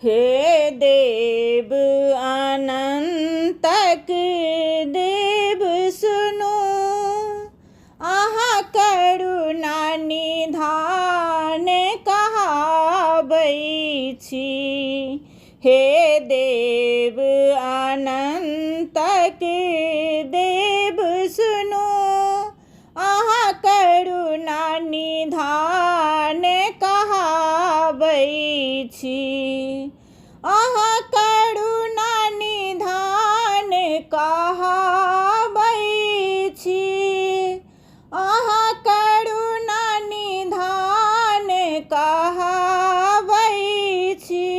हे देव अनंतक देव सुनो, आहा करुणा निधान कहाबै छी। हे देव अनंतक देव सुनो, आहा करुणा निधान कहाबै छी। आहा करुणा निधान कहाबै छी। आहा करुणा निधान कहाबै छी।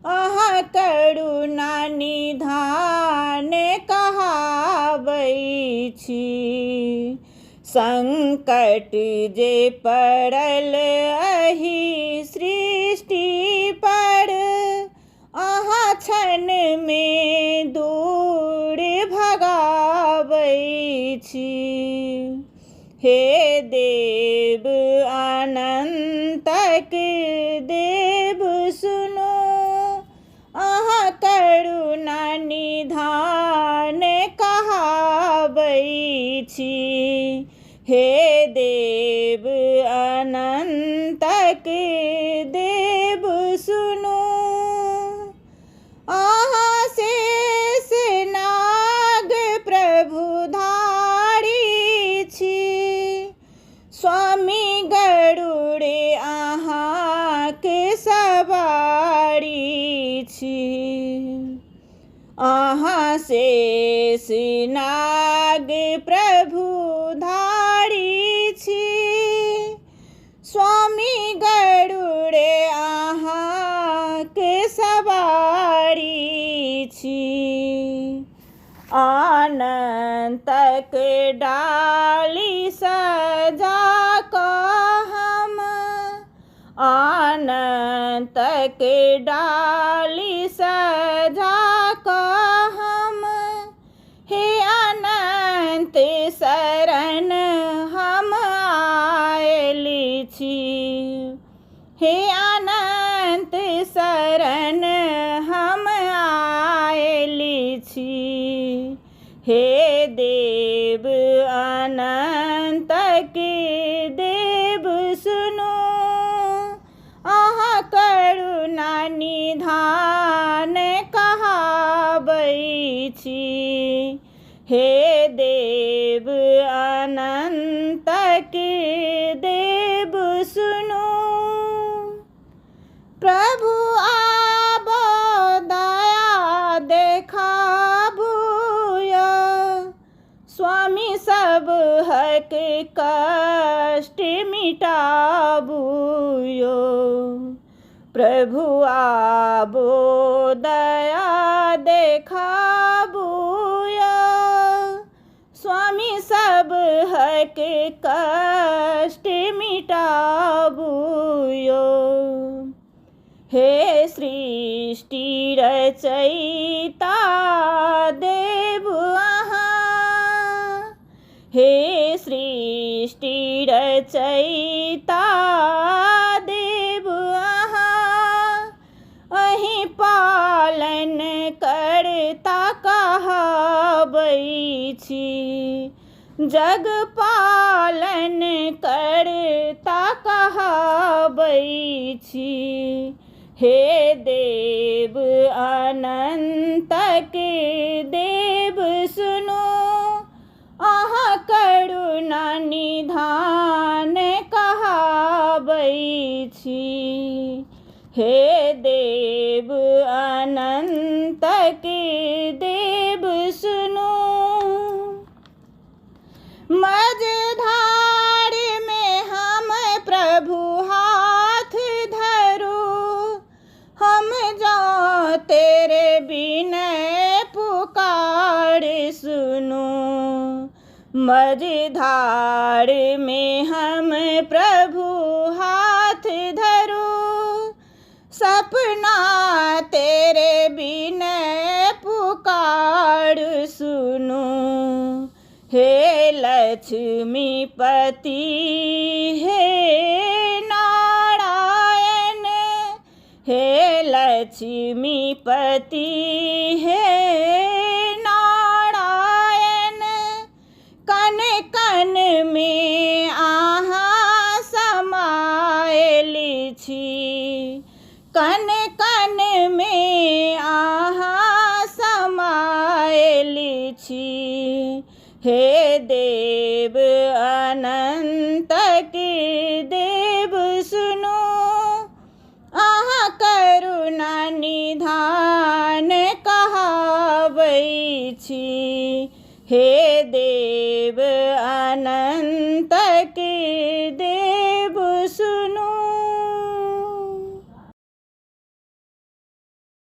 आहा करुणा निधान कहाबै छी। संकट जे पड़ल एहि सृष्टि पर, आहा क्षण में दूर भगाबै छी। हे देव अनंतक देव सुनो, आहा करुणा निधान कहाबै छी। हे देव अनंतक देव सुनो, आहा शेष नाग प्रभुधारी छी। स्वामी गरुड़ अहाँके सवारी छी। आहा शेष नाग प्रभुधारी छी। स्वामी गरुड़ अहाँके सवारी छी। अनंतक डाली सजा कऽ हम, अनंतक डाली सजा कऽ हम, हे अनंत शरण हम आयल छी। हे अनंत शरण हम आयल छी। हे देव अनंतक देव सुनो, आहा करुणा निधान कहाबै छी। हे देव अनंतक देव सुनो, प्रभु आबो दया देखाबू यो। स्वामी सब हक कष्ट मिटाबू यो। प्रभु आबो दया देखाबू यो। स्वामी सब हक कष्ट मिटाबू यो। हे सृष्टि रचयिता देव अहाँ, हे सृष्टि रचयिता देव अहाँ, अहि पालन करता कहाबै छी। जग पालन करता कहाबै छी। हे देव अनंतक देव सुनो, आहा करुणा निधान कहाबै छी। हे देव अनंतक देव सुनो, मझधार में हम प्रभु हाथ धरो, हम जाओ तेरे बिनय पुकार सुनो। मझधार में हम प्रभु हाथ धरो, सपना तेरे बिनय पुकार सुनो। हे लक्ष्मीपति हे नारायण, हे लक्ष्मीपति हे नारायण, कन कन में आहा समाएली छी, कन कन में आहा समाएली छी। हे देव अनंत के देव सुनो, आहा करुणा निधान कहावै छी। हे देव अनंत के देव